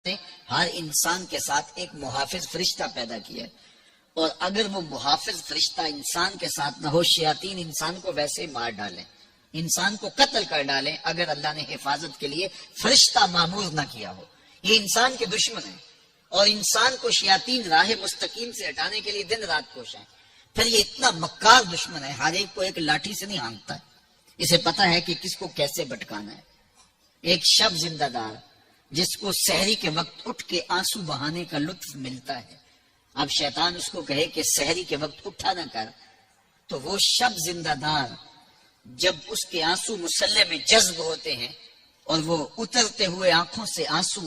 نے ہر انسان کے ساتھ ایک محافظ فرشتہ پیدا کیا ہے، اور اگر وہ محافظ فرشتہ انسان کے ساتھ نہ ہو، شیاطین انسان کو ویسے مار ڈالیں، انسان کو قتل کر ڈالیں، اگر اللہ نے حفاظت کے لیے فرشتہ معمور نہ کیا ہو۔ یہ انسان کے دشمن ہیں، اور انسان کو شیاطین راہ مستقیم سے ہٹانے کے لیے دن رات کوشاں ہیں۔ پھر یہ اتنا مکار دشمن ہے، ہر ایک کو ایک لاٹھی سے نہیں ہانکتا ہے، اسے پتہ ہے کہ کس کو کیسے بھٹکانا ہے۔ ایک شب زندہ دار جس کو سحری کے وقت اٹھ کے آنسو بہانے کا لطف ملتا ہے، اب شیطان اس کو کہے کہ سحری کے وقت اٹھا نہ کر، تو وہ شب زندہ دار جب اس کے آنسو مسلح میں جذب ہوتے ہیں اور وہ اترتے ہوئے آنکھوں سے آنسو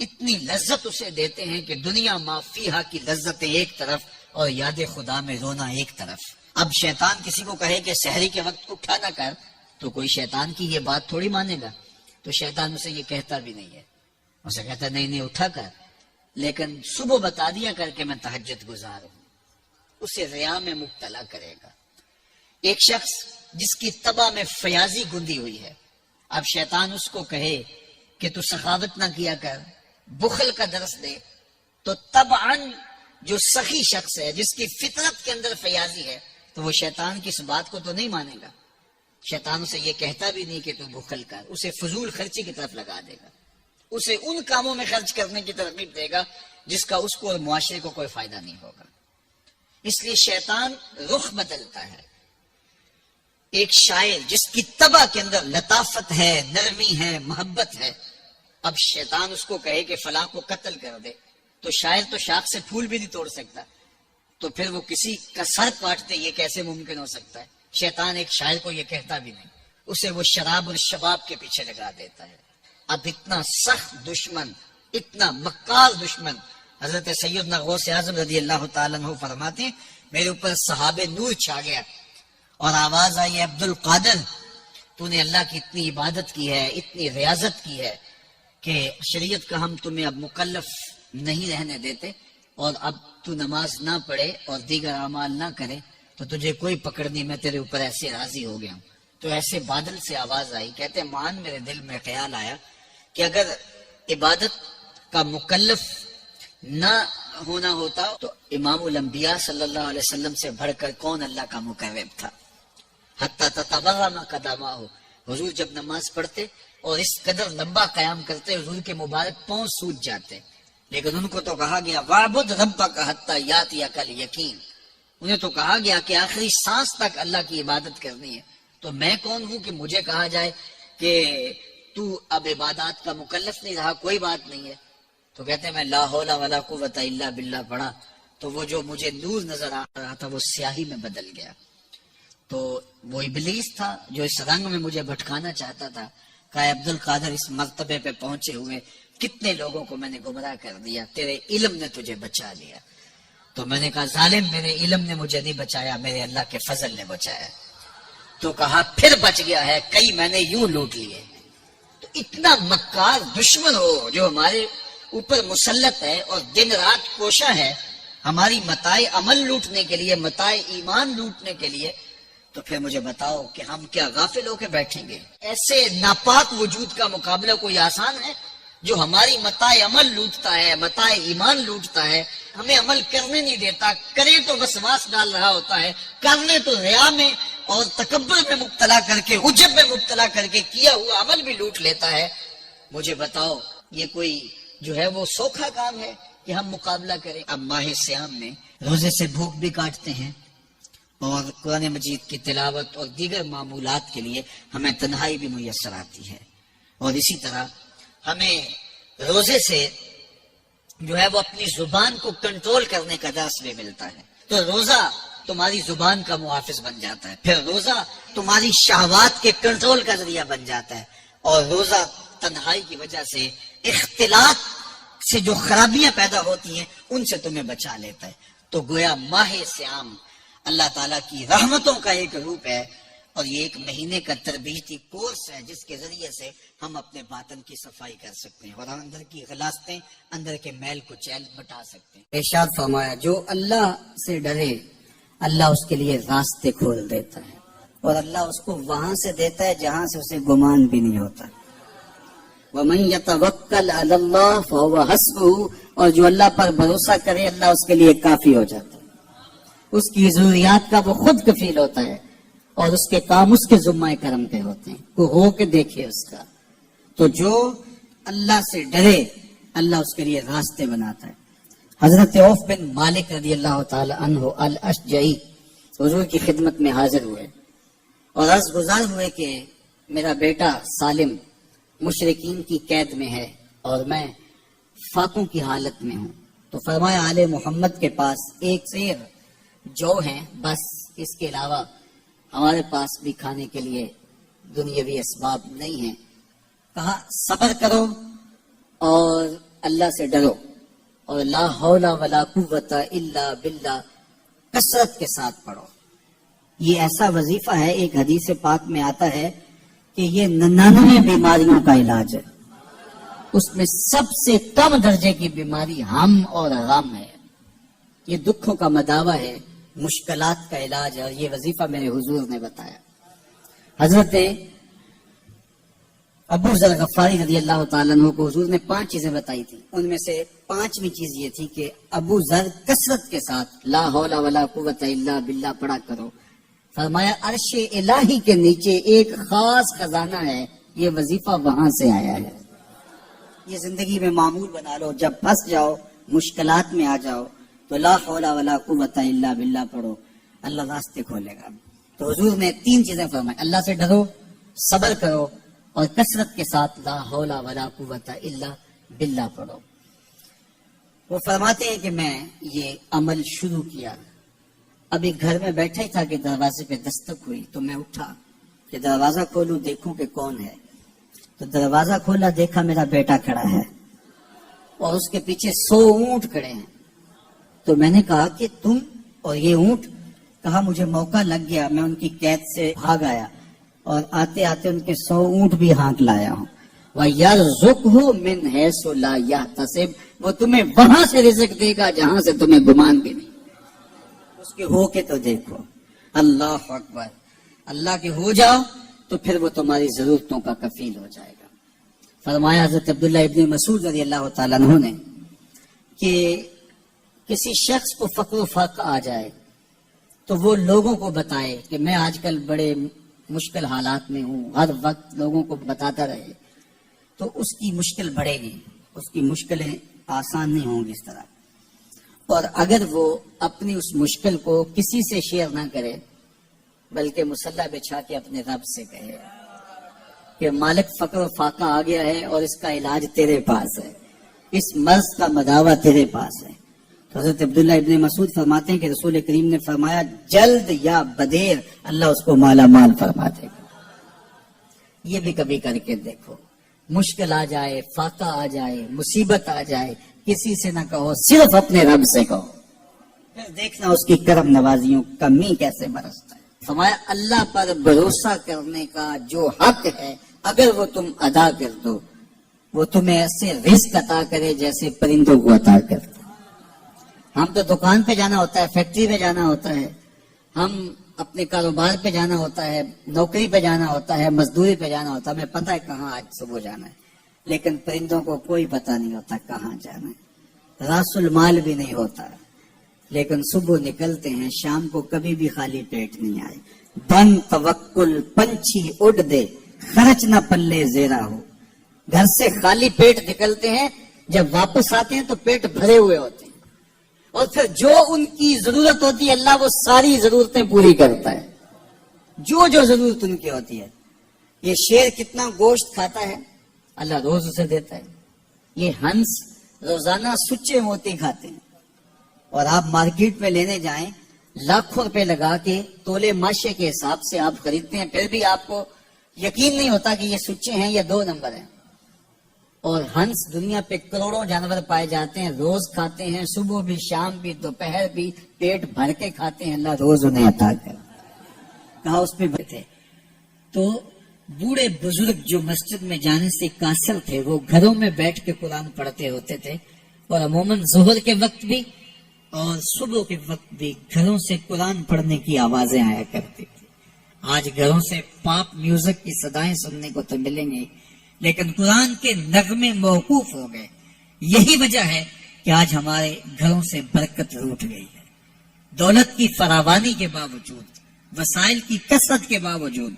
اتنی لذت اسے دیتے ہیں کہ دنیا ما فیہا کی لذتیں ایک طرف اور یاد خدا میں رونا ایک طرف۔ اب شیطان کسی کو کہے کہ سحری کے وقت اٹھا نہ کر، تو کوئی شیطان کی یہ بات تھوڑی مانے گا، تو شیطان اسے یہ کہتا بھی نہیں ہے، اسے کہتا نہیں اٹھا کر، لیکن صبح بتا دیا کر کے میں تہجد گزار ہوں، اسے ریا میں مبتلا کرے گا۔ ایک شخص جس کی طبع میں فیاضی گندی ہوئی ہے، اب شیطان اس کو کہے کہ تو سخاوت نہ کیا کر، بخل کا درس دے، تو طبعاً جو سخی شخص ہے، جس کی فطرت کے اندر فیاضی ہے، تو وہ شیطان کی اس بات کو تو نہیں مانے گا۔ شیطان اسے یہ کہتا بھی نہیں کہ تو بخل کر، اسے فضول خرچی کی طرف لگا دے گا، اسے ان کاموں میں خرچ کرنے کی ترغیب دے گا جس کا اس کو اور معاشرے کو کوئی فائدہ نہیں ہوگا۔ اس لیے شیطان رخ بدلتا ہے۔ ایک شاعر جس کی طبع کے اندر لطافت ہے، نرمی ہے، محبت ہے، اب شیطان اس کو کہے کہ فلاں کو قتل کر دے، تو شاعر تو شاخ سے پھول بھی نہیں توڑ سکتا، تو پھر وہ کسی کا سر کاٹ دے، یہ کیسے ممکن ہو سکتا ہے؟ شیطان ایک شاعر کو یہ کہتا بھی نہیں، اسے وہ شراب اور شباب کے پیچھے لگا دیتا ہے۔ اب اتنا سخت دشمن، اتنا مکار دشمن، حضرت سیدنا غوث اعظم رضی اللہ تعالیٰ عنہ فرماتے ہیں میرے اوپر صحاب نور چھا گیا اور آواز آئی عبد القادر، تو نے اللہ کی اتنی عبادت کی ہے، اتنی ریاضت کی ہے کہ شریعت کا ہم تمہیں اب مکلف نہیں رہنے دیتے، اور اب تو نماز نہ پڑھے اور دیگر اعمال نہ کرے تو تجھے کوئی پکڑ نہیں، میں تیرے اوپر ایسے راضی ہو گیا ہوں۔ تو ایسے بادل سے آواز آئی، کہتے مان میرے دل میں خیال آیا کہ اگر عبادت کا مکلف نہ ہونا ہوتا تو امام الانبیاء صلی اللہ علیہ وسلم سے بڑھ کر کون اللہ کا مقرب تھا۔ حتی تتورم قدماہ، حضور جب نماز پڑھتے اور اس قدر لمبا قیام کرتے حضور کے مبارک پاؤں سوج جاتے، لیکن ان کو تو کہا گیا وَاعْبُدْ رَبَّكَ حَتَّى يَأْتِيَكَ الْيَقِينُ، انہیں تو کہا گیا کہ آخری سانس تک اللہ کی عبادت کرنی ہے، تو میں کون ہوں کہ مجھے کہا جائے کہ تو اب عبادات کا مکلف نہیں رہا، کوئی بات نہیں ہے۔ تو کہتے ہیں میں لا حول ولا قوت الا باللہ پڑھا تو وہ جو مجھے نور نظر آ رہا تھا وہ سیاہی میں بدل گیا۔ تو وہ ابلیس تھا جو اس رنگ میں مجھے بھٹکانا چاہتا تھا، کہا عبد القادر اس مرتبے پہ پہنچے ہوئے کتنے لوگوں کو میں نے گمراہ کر دیا، تیرے علم نے تجھے بچا لیا۔ تو میں نے کہا ظالم، میرے علم نے مجھے نہیں بچایا، میرے اللہ کے فضل نے بچایا۔ تو کہا پھر بچ گیا ہے، کئی میں نے یوں لوٹ لیے۔ تو اتنا مکار دشمن ہو جو ہمارے اوپر مسلط ہے اور دن رات کوشاں ہے ہماری متاع عمل لوٹنے کے لیے، متاع ایمان لوٹنے کے لیے، تو پھر مجھے بتاؤ کہ ہم کیا غافل ہو کے بیٹھیں گے؟ ایسے ناپاک وجود کا مقابلہ کوئی آسان ہے جو ہماری متاع عمل لوٹتا ہے، متاع ایمان لوٹتا ہے، ہمیں عمل کرنے نہیں دیتا، کرے تو وسواس ڈال رہا ہوتا ہے، کرنے تو ریا میں اور تکبر میں مبتلا کر کے، عجب میں مبتلا کر کے کیا ہوا عمل بھی لوٹ لیتا ہے۔ مجھے بتاؤ یہ کوئی جو ہے وہ سوکھا کام ہے کہ ہم مقابلہ کریں؟ اب ماہ سیام میں روزے سے بھوک بھی کاٹتے ہیں اور قرآن مجید کی تلاوت اور دیگر معمولات کے لیے ہمیں تنہائی بھی میسر آتی ہے، اور اسی طرح ہمیں روزے سے جو ہے وہ اپنی زبان کو کنٹرول کرنے کا درس بھی ملتا ہے۔ تو روزہ تمہاری زبان کا محافظ بن جاتا ہے، پھر روزہ تمہاری شہوات کے کنٹرول کا ذریعہ بن جاتا ہے، اور روزہ تنہائی کی وجہ سے اختلاط سے جو خرابیاں پیدا ہوتی ہیں ان سے تمہیں بچا لیتا ہے۔ تو گویا ماہ سیام اللہ تعالیٰ کی رحمتوں کا ایک روپ ہے، اور یہ ایک مہینے کا تربیتی کورس ہے جس کے ذریعے سے ہم اپنے باطن کی صفائی کر سکتے ہیں اور اندر کی غلاستیں، اندر کے میل کو چیل بٹا سکتے ہیں۔ ارشاد فرمایا جو اللہ سے ڈرے اللہ اس کے لیے راستے کھول دیتا ہے، اور اللہ اس کو وہاں سے دیتا ہے جہاں سے اسے گمان بھی نہیں ہوتا۔ وَمَن يَتَوَكَّلْ عَلَى اللَّهِ فَهُوَ حَسْبُهُ، اور جو اللہ پر بھروسہ کرے اللہ اس کے لیے کافی ہو جاتا ہے، اس کی ضروریات کا وہ خود کفیل ہوتا ہے، اور اس کے کام اس کے ذمہ کرم کے ہوتے ہیں، وہ ہو کے دیکھے اس کا۔ تو جو اللہ سے ڈرے اللہ اس کے لیے راستے بناتا ہے۔ حضرت عوف بن مالک رضی اللہ تعالی عنہ الاشجعی حضور کی خدمت میں حاضر ہوئے اور عرض گزار ہوئے کہ میرا بیٹا سالم مشرکین کی قید میں ہے اور میں فاقوں کی حالت میں ہوں، تو فرمایا آل محمد کے پاس ایک سیر جو ہیں، بس اس کے علاوہ ہمارے پاس بھی کھانے کے لیے دنیاوی اسباب نہیں ہیں۔ کہا صبر کرو اور اللہ سے ڈرو، اور لا حول ولا قوت الا باللہ کثرت کے ساتھ پڑھو۔ یہ ایسا وظیفہ ہے، ایک حدیث پاک میں آتا ہے کہ یہ 99 بیماریوں کا علاج ہے، اس میں سب سے کم درجے کی بیماری ہم اور غم ہے، یہ دکھوں کا مداوع ہے، مشکلات کا علاج ہے، اور یہ وظیفہ میرے حضور نے بتایا۔ حضرت ابو ذر غفاری رضی اللہ تعالیٰ عنہ کو حضور نے 5 چیزیں بتائی تھی، ان میں سے 5ویں چیز یہ تھی کہ ابو ذر کثرت کے ساتھ لا حول ولا قوت الا باللہ پڑھا کرو۔ فرمایا عرش الہی کے نیچے ایک خاص خزانہ ہے، یہ وظیفہ وہاں سے آیا ہے، یہ زندگی میں معمول بنا لو، جب پھنس جاؤ مشکلات میں آ جاؤ تو لا حول ولا قوت الا باللہ پڑھو، اللہ راستے کھولے گا۔ تو حضور نے 3 چیزیں فرمائی، اللہ سے ڈرو، صبر کرو، اور کثرت کے ساتھ لا حول ولا قوت الا باللہ پڑھو۔ وہ فرماتے ہیں کہ میں یہ عمل شروع کیا، اب ایک گھر میں بیٹھا ہی تھا کہ دروازے پہ دستک ہوئی، تو میں اٹھا کہ دروازہ کھولوں دیکھوں کہ کون ہے، تو دروازہ کھولا، دیکھا میرا بیٹا کھڑا ہے اور اس کے پیچھے 100 اونٹ کھڑے ہیں۔ تو میں نے کہا کہ تم اور یہ اونٹ؟ کہا مجھے موقع لگ گیا، میں ان کی قید سے بھاگ آیا اور آتے آتے ان کے 100 اونٹ بھی ہانک لایا ہوں۔ وَيَرْزُقْهُ مِنْ حَيْثُ لَا يَحْتَسِبُ، وہ تمہیں وہاں سے رزق دے گا جہاں سے تمہیں گمان بھی نہیں، اس کے ہو کے تو دیکھو۔ اللہ اکبر، اللہ کے ہو جاؤ تو پھر وہ تمہاری ضرورتوں کا کفیل ہو جائے گا۔ فرمایا حضرت عبداللہ ابن مسعود رضی اللہ تعالیٰ عنہ نے کہ کسی شخص کو فقر و فقر آ جائے تو وہ لوگوں کو بتائے کہ میں آج کل بڑے مشکل حالات میں ہوں، ہر وقت لوگوں کو بتاتا رہے تو اس کی مشکل بڑھے گی، اس کی مشکلیں آسان نہیں ہوں گی اس طرح۔ اور اگر وہ اپنی اس مشکل کو کسی سے شیئر نہ کرے بلکہ مصلی بچھا کے اپنے رب سے کہے کہ مالک فقر و فاقہ آ گیا ہے اور اس کا علاج تیرے پاس ہے، اس مرض کا مداوع تیرے پاس ہے۔ تو حضرت عبداللہ ابن مسعود فرماتے ہیں کہ رسول کریم نے فرمایا جلد یا بدیر اللہ اس کو مالا مال فرما دے گا۔ یہ بھی کبھی کر کے دیکھو، مشکل آ جائے، فاقہ آ جائے، مصیبت آ جائے، کسی سے نہ کہو، صرف اپنے رب سے کہو، پھر دیکھنا اس کی کرم نوازیوں کمی کیسے برستا ہے۔ فرمایا اللہ پر بھروسہ کرنے کا جو حق ہے اگر وہ تم ادا کر دو، وہ تمہیں ایسے رزق عطا کرے جیسے پرندوں کو عطا کرتا۔ ہم تو دکان پہ جانا ہوتا ہے، فیکٹری پہ جانا ہوتا ہے، ہم اپنے کاروبار پہ جانا ہوتا ہے، نوکری پہ جانا ہوتا ہے، مزدوری پہ جانا ہوتا ہے، ہمیں پتہ ہے کہاں آج صبح جانا ہے، لیکن پرندوں کو کوئی پتہ نہیں ہوتا کہاں جانا ہے، راس المال بھی نہیں ہوتا، لیکن صبح نکلتے ہیں، شام کو کبھی بھی خالی پیٹ نہیں آئے۔ بن توکل پنچھی اڑ دے، خرچ نہ پلے زیرا ہو۔ گھر سے خالی پیٹ نکلتے ہیں، جب واپس آتے ہیں تو پیٹ بھرے ہوئے ہوتے ہیں، اور پھر جو ان کی ضرورت ہوتی ہے اللہ وہ ساری ضرورتیں پوری کرتا ہے، جو ضرورت ان کی ہوتی ہے۔ یہ شیر کتنا گوشت کھاتا ہے اللہ روز اسے دیتا ہے، یہ ہنس روزانہ سچے موتی کھاتے ہیں، اور آپ مارکیٹ میں لینے جائیں لاکھوں روپے لگا کے تولے ماشے کے حساب سے آپ خریدتے ہیں، پھر بھی آپ کو یقین نہیں ہوتا کہ یہ سچے ہیں یا 2 نمبر ہیں۔ اور ہنس دنیا پہ کروڑوں جانور پائے جاتے ہیں، روز کھاتے ہیں، صبح بھی، شام بھی، دوپہر بھی، پیٹ بھر کے کھاتے ہیں، اللہ روز انہیں عطا کر۔ کہا اس پہ بیٹھے تو بوڑھے بزرگ جو مسجد میں جانے سے قاصر تھے وہ گھروں میں بیٹھ کے قرآن پڑھتے ہوتے تھے، اور عموماً ظہر کے وقت بھی اور صبح کے وقت بھی گھروں سے قرآن پڑھنے کی آوازیں آیا کرتی تھی۔ آج گھروں سے پاپ میوزک کی صدائیں سننے کو تو ملیں گے، لیکن قرآن کے نغمے موقوف ہو گئے. یہی وجہ ہے کہ آج ہمارے گھروں سے برکت روٹ گئی ہے. دولت کی فراوانی کے باوجود، وسائل کی کثرت کے باوجود،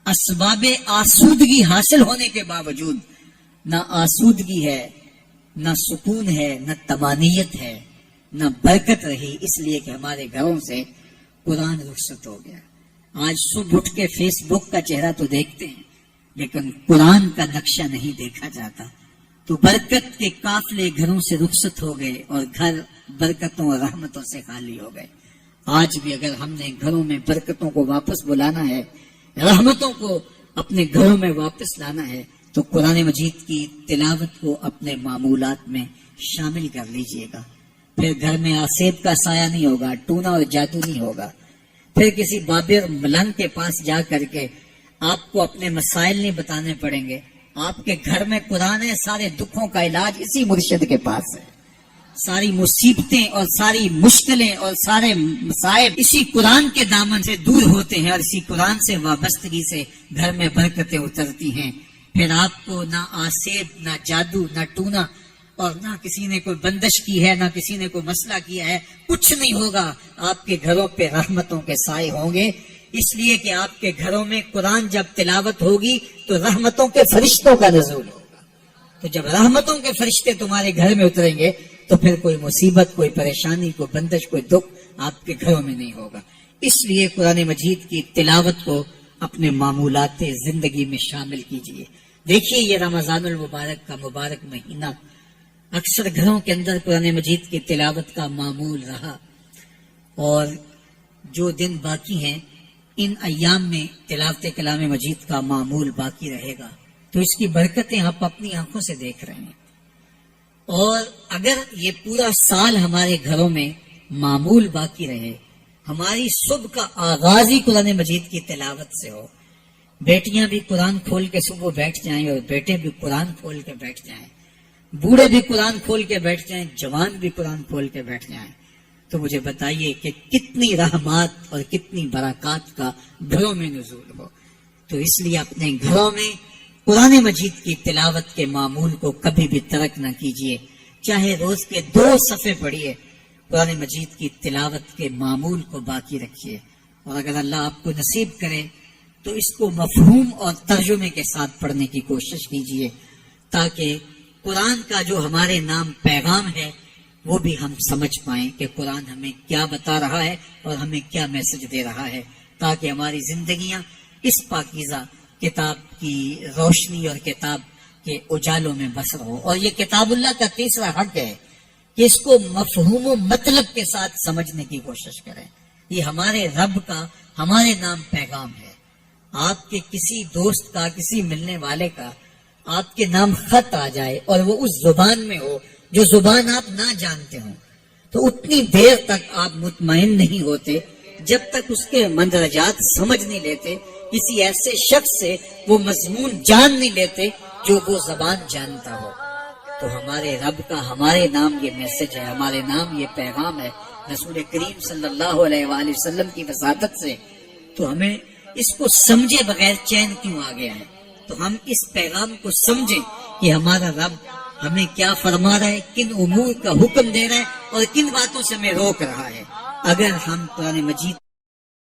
اسباب آسودگی حاصل ہونے کے باوجود نہ آسودگی ہے، نہ سکون ہے، نہ طمانینت ہے، نہ برکت رہی، اس لیے کہ ہمارے گھروں سے قرآن رخصت ہو گیا. آج صبح اٹھ کے فیس بک کا چہرہ تو دیکھتے ہیں لیکن قرآن کا نقشہ نہیں دیکھا جاتا. تو برکت کے قافلے گھروں سے رخصت ہو گئے اور گھر برکتوں اور رحمتوں سے خالی ہو گئے. آج بھی اگر ہم نے گھروں میں برکتوں کو واپس بلانا ہے، رحمتوں کو اپنے گھروں میں واپس لانا ہے، تو قرآن مجید کی تلاوت کو اپنے معمولات میں شامل کر لیجئے گا. پھر گھر میں آسیب کا سایہ نہیں ہوگا، ٹونا اور جادو نہیں ہوگا. پھر کسی بابر ملنگ کے پاس جا کر کے آپ کو اپنے مسائل نہیں بتانے پڑیں گے. آپ کے گھر میں قرآن ہے، سارے دکھوں کا علاج اسی مرشد کے پاس ہے. ساری مصیبتیں اور ساری مشکلیں اور سارے مصائب اسی قرآن کے دامن سے دور ہوتے ہیں اور اسی قرآن سے وابستگی سے گھر میں برکتیں اترتی ہیں. پھر آپ کو نہ آسیب، نہ جادو، نہ ٹونا، اور نہ کسی نے کوئی بندش کی ہے، نہ کسی نے کوئی مسئلہ کیا ہے، کچھ نہیں ہوگا. آپ کے گھروں پہ رحمتوں کے سائے ہوں گے، اس لیے کہ آپ کے گھروں میں قرآن جب تلاوت ہوگی تو رحمتوں کے فرشتوں کا نزول ہوگا. تو جب رحمتوں کے فرشتے تمہارے گھر میں اتریں گے تو پھر کوئی مصیبت، کوئی پریشانی، کوئی بندش، کوئی دکھ آپ کے گھروں میں نہیں ہوگا. اس لیے قرآن مجید کی تلاوت کو اپنے معمولات زندگی میں شامل کیجیے. دیکھیے یہ رمضان المبارک کا مبارک مہینہ اکثر گھروں کے اندر قرآن مجید کی تلاوت کا معمول رہا، اور جو دن باقی ہیں ان ایام میں تلاوت کلام مجید کا معمول باقی رہے گا. تو اس کی برکتیں آپ اپنی آنکھوں سے دیکھ رہے ہیں. اور اگر یہ پورا سال ہمارے گھروں میں معمول باقی رہے، ہماری صبح کا آغاز ہی قرآن مجید کی تلاوت سے ہو، بیٹیاں بھی قرآن کھول کے صبح بیٹھ جائیں اور بیٹے بھی قرآن کھول کے بیٹھ جائیں، بوڑھے بھی قرآن کھول کے بیٹھ جائیں، جوان بھی قرآن کھول کے بیٹھ جائیں، تو مجھے بتائیے کہ کتنی رحمات اور کتنی برکات کا گھروں میں نزول ہو. تو اس لیے اپنے گھروں میں قرآن مجید کی تلاوت کے معمول کو کبھی بھی ترک نہ کیجیے. چاہے روز کے 2 صفحے پڑھیے، قرآن مجید کی تلاوت کے معمول کو باقی رکھیے. اور اگر اللہ آپ کو نصیب کرے تو اس کو مفہوم اور ترجمے کے ساتھ پڑھنے کی کوشش کیجیے، تاکہ قرآن کا جو ہمارے نام پیغام ہے وہ بھی ہم سمجھ پائیں کہ قرآن ہمیں کیا بتا رہا ہے اور ہمیں کیا میسج دے رہا ہے، تاکہ ہماری زندگیاں اس پاکیزہ کتاب کی روشنی اور کتاب کے اجالوں میں بسر ہو. اور یہ کتاب اللہ کا تیسرا حق ہے کہ اس کو مفہوم و مطلب کے ساتھ سمجھنے کی کوشش کریں. یہ ہمارے رب کا ہمارے نام پیغام ہے. آپ کے کسی دوست کا، کسی ملنے والے کا آپ کے نام خط آ جائے اور وہ اس زبان میں ہو جو زبان آپ نہ جانتے ہوں، تو اتنی دیر تک آپ مطمئن نہیں ہوتے جب تک اس کے مندرجات سمجھ نہیں لیتے، کسی ایسے شخص سے وہ مضمون جان نہیں لیتے جو وہ زبان جانتا ہو. تو ہمارے رب کا ہمارے نام یہ میسج ہے، ہمارے نام یہ پیغام ہے رسول کریم صلی اللہ علیہ وآلہ وسلم کی وساطت سے. تو ہمیں اس کو سمجھے بغیر چین کیوں آ گیا ہے؟ تو ہم اس پیغام کو سمجھیں کہ ہمارا رب ہمیں کیا فرما رہا ہے، کن امور کا حکم دے رہا ہے اور کن باتوں سے ہمیں روک رہا ہے. اگر ہم قرآن مجید